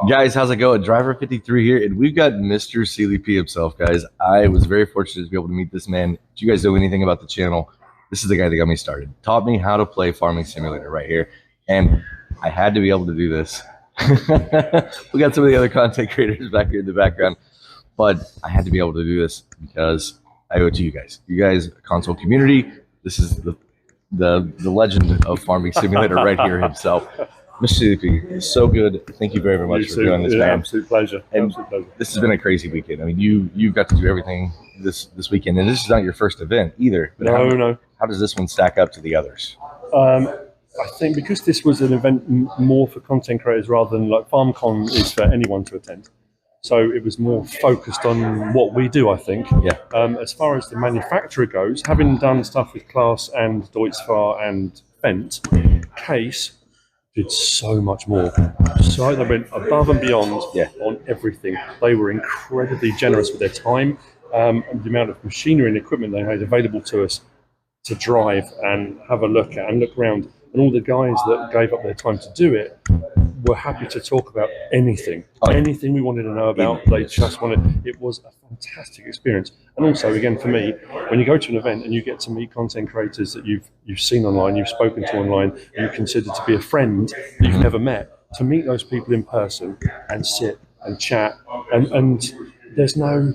Guys, how's it going? Driver 53 here, and we've got MrSealyp himself, guys. I was very fortunate to be able to meet this man. Do you guys know anything about the channel? This is the guy that got me started. Taught me how to play Farming Simulator right here, and I had to be able to do this. We got some of the other content creators back here in the background, but I had to be able to do this because I owe it to you guys. You guys, console community, this is the legend of Farming Simulator right here himself. MrSealyp, so good. Thank you very much for doing this, man. Absolute pleasure. This has been a crazy weekend. I mean, you got to do everything this weekend, and this is not your first event either. But no. How does this one stack up to the others? I think because this was an event more for content creators rather than like FarmCon is for anyone to attend. So it was more focused on what we do, I think. Yeah. As far as the manufacturer goes, having done stuff with Class and Deutzfahr and Fendt, Case did so much more. So they went above and beyond on everything. They were incredibly generous with their time, and the amount of machinery and equipment they made available to us to drive and have a look at and look around. And all the guys that gave up their time to do it were happy to talk about anything. Anything we wanted to know about, they just wanted. It was a fantastic experience. And also, again, for me, when you go to an event and you get to meet content creators that you've seen online, you've spoken to online, and you consider to be a friend that you've never met, to meet those people in person and sit and chat, and there's no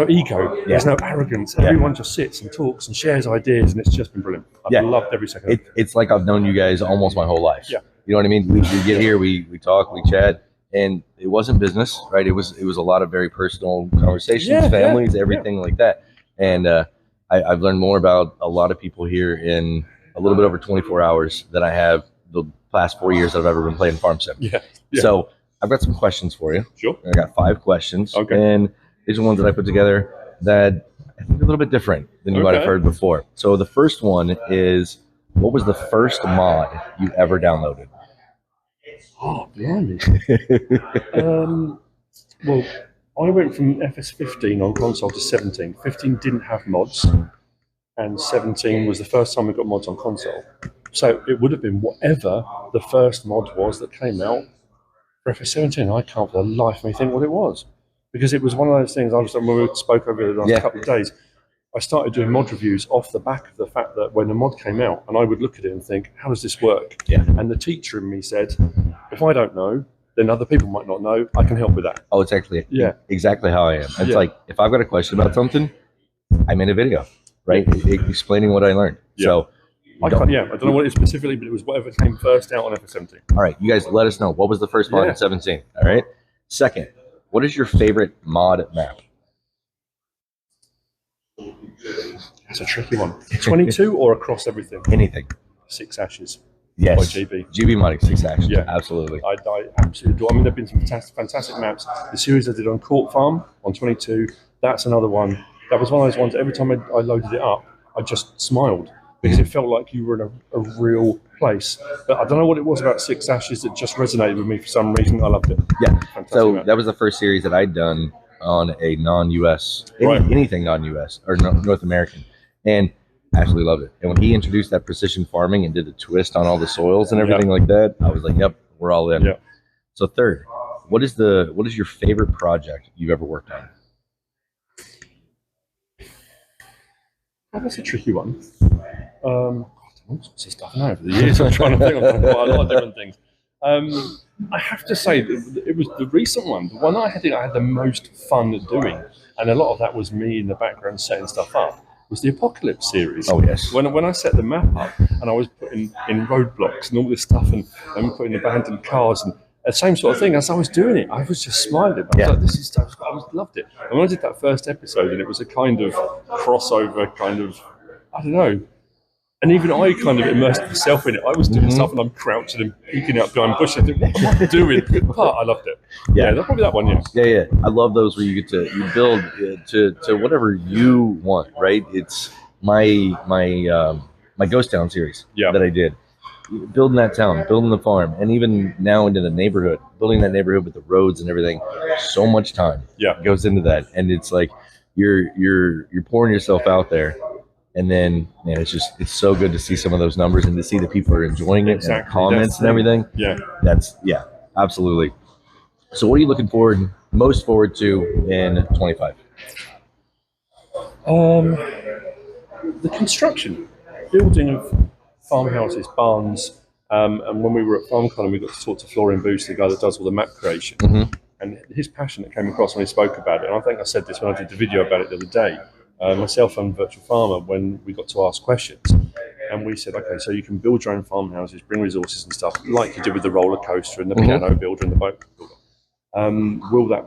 ego, there's no arrogance. Everyone just sits and talks and shares ideas, and it's just been brilliant. I've loved every second of it. It's like I've known you guys almost my whole life. Yeah. You know what I mean? We get here, we talk, we chat, and it wasn't business, right? It was a lot of very personal conversations, families, everything like that. And I've learned more about a lot of people here in a little bit over 24 hours than I have the past 4 years that I've ever been playing Farm Sim. Yeah. So I've got some questions for you. Sure. I got 5 questions. Okay. And these are ones that I put together that I think are a little bit different than you might have heard before. So the first one is, what was the first mod you ever downloaded? Oh, blimey. Well, I went from FS15 on console to 17. 15 didn't have mods, and 17 was the first time we got mods on console. So it would have been whatever the first mod was that came out for FS17. I can't for the life of me think what it was. Because it was one of those things, when we spoke over the last couple of days, I started doing mod reviews off the back of the fact that when the mod came out, and I would look at it and think, how does this work? Yeah. And the teacher in me said, if I don't know, then other people might not know. I can help with that. Oh, it's actually exactly how I am. It's like, if I've got a question about something, I made a video, right? Explaining what I learned. So I don't know what it is specifically, but it was whatever came first out on FS17. All right, you guys let us know. What was the first mod in 17? All right. Second, what is your favorite mod map? That's a tricky one. 22 or across everything? Anything. 6 Ashes. Yes. By GB. GB modding 6 Ashes. Yeah, absolutely. I absolutely adore. I mean, there've been some fantastic maps. The series I did on Court Farm on 22. That's another one. That was one of those ones. Every time I loaded it up, I just smiled because it felt like you were in a real place. But I don't know what it was about 6 Ashes that just resonated with me for some reason. I loved it. Yeah. Fantastic So map. that was the first series that I'd done on a non-US, anything non-US or North American, and absolutely loved it. And when he introduced that precision farming and did a twist on all the soils and everything like that, I was like, yep, we're all in. Yeah. So third, what is your favorite project you've ever worked on? Oh, that's a tricky one. All sorts of stuff now over the years. I'm trying to think of quite a lot of different things. I have to say, it was the recent one, the one I think I had the most fun doing, and a lot of that was me in the background setting stuff up, was the Apocalypse series. Oh, yes. When I set the map up, and I was putting in roadblocks and all this stuff, and putting abandoned cars, and the same sort of thing, as I was doing it, I was just smiling. I was like, this is stuff, I loved it. And when I did that first episode, and it was a kind of crossover, I don't know, and even I kind of immersed myself in it. I was doing stuff and I'm crouching and peeking out behind bushes. I think, what am I doing? But I loved it. Yeah, that's probably that one, Yeah. I love those where you get to build to whatever you want, right? It's my Ghost Town series that I did. Building that town, building the farm, and even now into the neighborhood, building that neighborhood with the roads and everything. So much time goes into that. And it's like you're pouring yourself out there. And then, man, it's so good to see some of those numbers and to see that people are enjoying it and the comments and everything. Yeah. That's absolutely. So what are you looking most forward to in 25? The construction, building of farmhouses, barns, and when we were at FarmCon, we got to talk to Florian Booth, the guy that does all the map creation, and his passion that came across when he spoke about it. And I think I said this when I did the video about it the other day. Myself and Virtual Farmer, when we got to ask questions, and we said, okay, so you can build your own farmhouses, bring resources and stuff, like you did with the roller coaster and the piano builder and the boat builder. Will that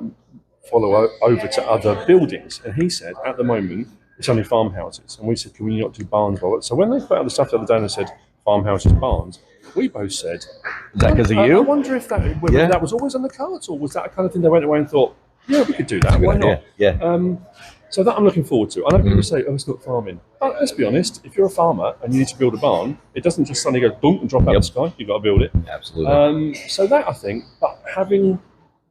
follow over to other buildings? And he said, at the moment, it's only farmhouses. And we said, can we not do barns? So when they put out the stuff the other day and they said farmhouses, barns, we both said, Is that because of you? I wonder if whether that was always on the cards, or was that a kind of thing they went away and thought, yeah, we could do that. Why not? Yeah. So that I'm looking forward to. I know people say, oh, it's not farming. But let's be honest, if you're a farmer and you need to build a barn, it doesn't just suddenly go boom and drop out of the sky. You've got to build it. Absolutely. So that, I think, but having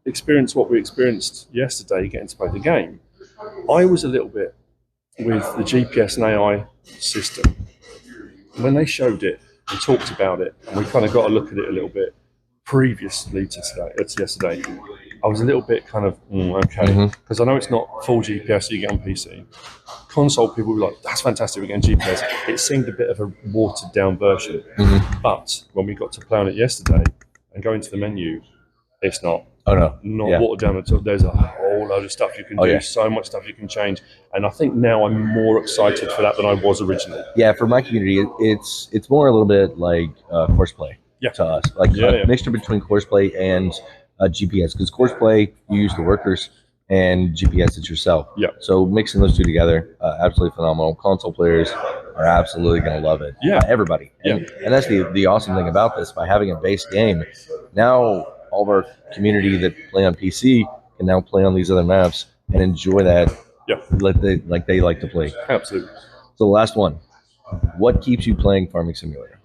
experienced what we experienced yesterday, getting to play the game, I was a little bit with the GPS and AI system. When they showed it and talked about it, and we kind of got a look at it a little bit previously to yesterday, I was a little bit kind of, okay, because I know it's not full GPS you get on PC. Console people were like, that's fantastic, we're getting GPS. It seemed a bit of a watered down version. But when we got to play on it yesterday and go into the menu, it's not. Not watered down at all. There's a whole load of stuff you can do, so much stuff you can change. And I think now I'm more excited for that than I was originally. Yeah, for my community, it's more a little bit like Courseplay to us. Like a mixture between Courseplay and GPS. Because Courseplay, you use the workers, and GPS, it's yourself. So mixing those two together, absolutely phenomenal. Console players are absolutely going to love it. Everybody. And that's the awesome thing about this. By having a base game, now all of our community that play on PC can now play on these other maps and enjoy that like they like to play. Absolutely. So the last one, what keeps you playing Farming Simulator?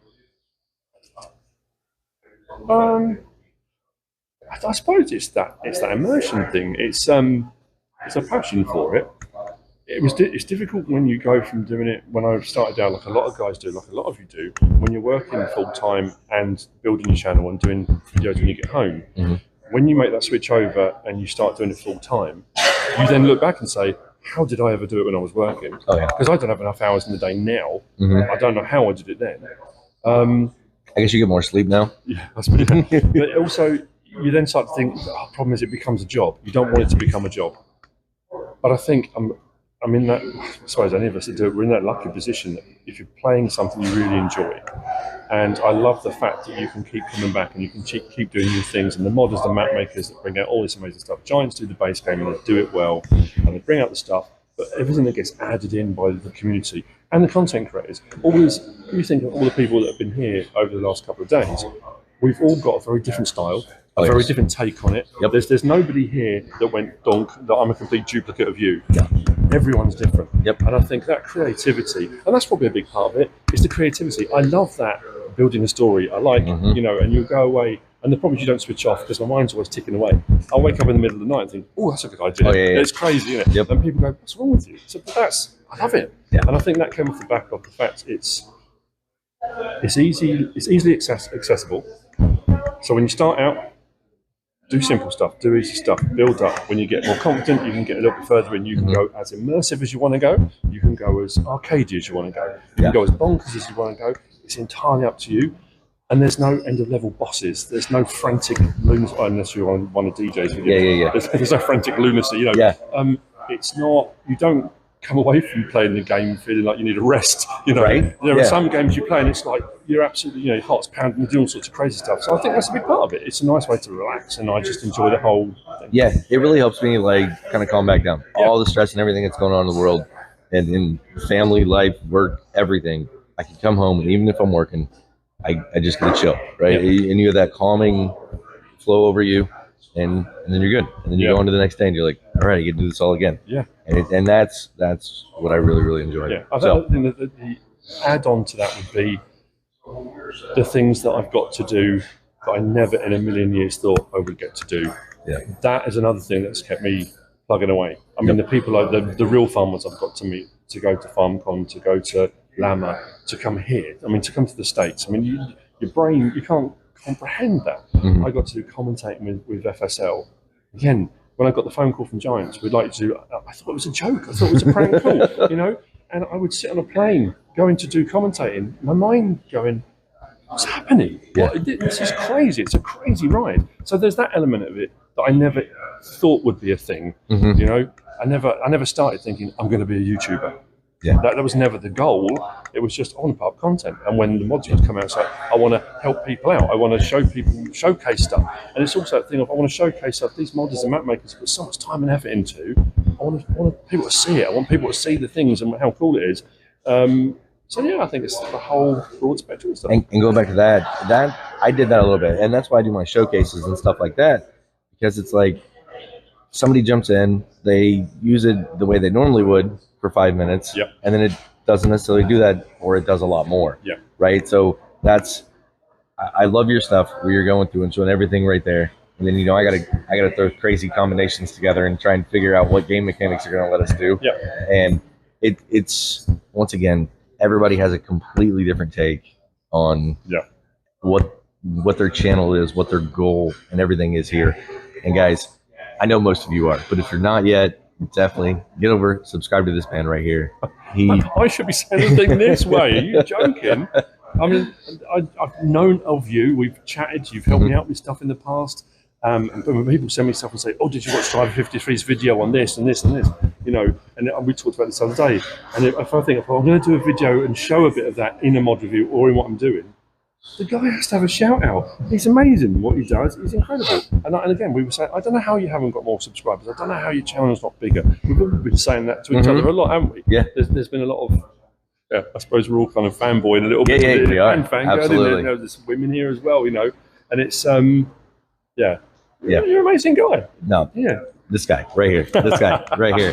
I suppose it's that immersion thing. It's a passion for it. It's difficult when you go from doing it when I started out, like a lot of guys do, like a lot of you do, when you're working full time and building your channel and doing videos when you get home. When you make that switch over and you start doing it full time, you then look back and say, how did I ever do it when I was working? Because I don't have enough hours in the day now. I don't know how I did it then. I guess you get more sleep now. Yeah, but also you then start to think, the problem is it becomes a job. You don't want it to become a job. But I think I'm in that, I suppose any of us that do it, we're in that lucky position that if you're playing something you really enjoy, and I love the fact that you can keep coming back and you can keep doing new things, and the modders, the map makers that bring out all this amazing stuff. Giants do the base game and they do it well, and they bring out the stuff, but everything that gets added in by the community and the content creators, always, you think of all the people that have been here over the last couple of days, we've all got a very different style, a very different take on it. There's nobody here that went, donk, that I'm a complete duplicate of you. Everyone's different. And I think that creativity, and that's probably a big part of it, is the creativity. I love that, building a story. I like, and you go away, and the problem is you don't switch off because my mind's always ticking away. I'll wake up in the middle of the night and think, oh, that's a good idea. It's crazy, isn't it? And people go, what's wrong with you? So I love it. And I think that came off the back of the fact it's easily accessible. So when you start out, do simple stuff, do easy stuff, build up. When you get more confident, you can get a little bit further in. You can go as immersive as you want to go. You can go as arcadey as you want to go. You can go as bonkers as you want to go. It's entirely up to you. And there's no end-of-level bosses. There's no frantic lunacy, unless you're on one of DJ's videos. There's no frantic lunacy, It's not, you don't come away from playing the game feeling like you need a rest, There are some games you play and it's like you're absolutely, your heart's pounding, you do all sorts of crazy stuff. So I think that's a big part of it. It's a nice way to relax, and I just enjoy the whole thing. Yeah, it really helps me kind of calm back down. All the stress and everything that's going on in the world and in family, life, work, everything. I can come home, and even if I'm working, I just get to chill, right? And you have that calming flow over you, and then you're good. And then you go on to the next day, and you're like, all right, I get to do this all again. And that's what I really, really enjoy. I think the add-on to that would be the things that I've got to do that I never in a million years thought I would get to do. That is another thing that's kept me plugging away. I mean, the people, like the real farmers I've got to meet, to go to FarmCon, to go to Lama, to come here. I mean, to come to the States. I mean, your brain, you can't comprehend that. I got to do commentating with FSL. Again, when I got the phone call from Giants, we'd like to do, I thought it was a joke. I thought it was a prank call, you know? And I would sit on a plane going to do commentating, my mind going, what's happening? Yeah. This is crazy. It's a crazy ride. So there's that element of it that I never thought would be a thing, you know? I never started thinking, I'm going to be a YouTuber. Yeah. That was never the goal. It was just, I want to put up content. And when the modules come out, it's like, I want to help people out. I want to show people, showcase stuff. And it's also that thing of, I want to showcase stuff. These modders and map makers put so much time and effort into. I want people to see it. I want people to see the things and how cool it is. So yeah, I think it's the whole broad spectrum of stuff. And going back to that I did that a little bit. And that's why I do my showcases and stuff like that. Because it's like, somebody jumps in, they use it the way they normally would for 5 minutes, and then it doesn't necessarily do that, or it does a lot more. Right. So I love your stuff where you're going through and showing everything right there. And then, you know, I gotta throw crazy combinations together and try and figure out what game mechanics are gonna let us do. And it's once again, everybody has a completely different take on what their channel is, what their goal and everything is here. And guys, I know most of you are, but if you're not yet, definitely get over, subscribe to this man right here. I should be saying the thing this way. Are you joking? I mean, I've known of you. We've chatted. You've helped me out with stuff in the past. And when people send me stuff and say, "Oh, did you watch Driver 53's video on this and this and this?" You know, and we talked about this the other day. And if I think, I'm going to do a video and show a bit of that in a mod review or in what I'm doing, the guy has to have a shout out. He's amazing what he does. He's incredible. And again, we were saying, I don't know how you haven't got more subscribers. I don't know how your channel's not bigger. We've all been saying that to each other a lot, haven't we? Yeah. There's been a lot of, I suppose we're all kind of fanboying a little bit. Yeah, we are. And fangirling. There's some women here as well, you know. And it's, you're an amazing guy. No. Yeah. This guy right here. This guy right here.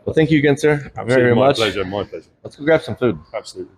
Well, thank you again, sir. Very much. My pleasure. Let's go grab some food. Absolutely.